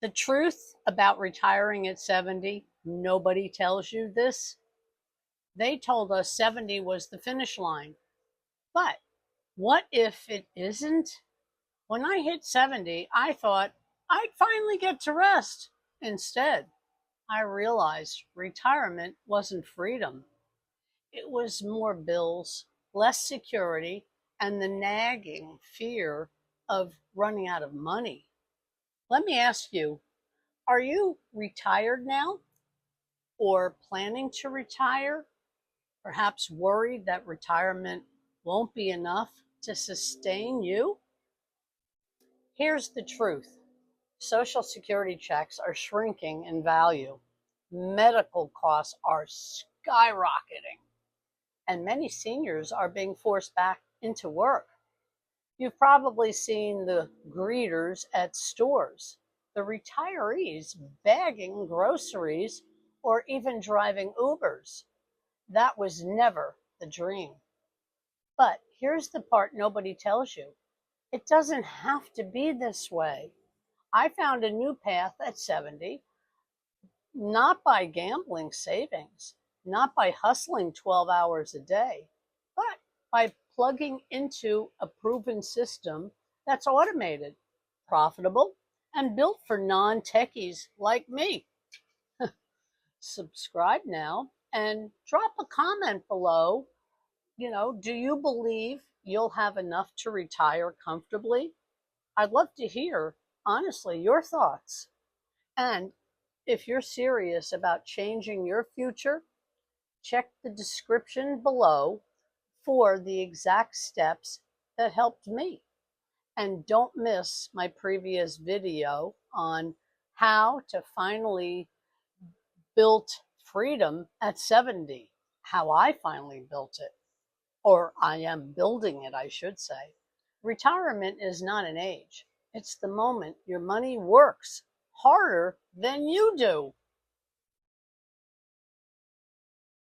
The truth about retiring at 70, nobody tells you this. They told us 70 was the finish line. But what if it isn't? When I hit 70, I thought I'd finally get to rest. Instead, I realized retirement wasn't freedom. It was more bills, less security, and the nagging fear of running out of money. Let me ask you, are you retired now or planning to retire? Perhaps worried that retirement won't be enough to sustain you? Here's the truth. Social Security checks are shrinking in value. Medical costs are skyrocketing, and many seniors are being forced back into work. You've probably seen the greeters at stores, the retirees bagging groceries, or even driving Ubers. That was never the dream. But here's the part nobody tells you. It doesn't have to be this way. I found a new path at 70, not by gambling savings, not by hustling 12 hours a day, but by plugging into a proven system that's automated, profitable, and built for non-techies like me. Subscribe now and drop a comment below. Do you believe you'll have enough to retire comfortably? I'd love to hear, honestly, your thoughts. And if you're serious about changing your future, check the description below for the exact steps that helped me. And don't miss my previous video on how to finally build freedom at 70, how I finally built it, or I am building it, I should say. Retirement is not an age. It's the moment your money works harder than you do.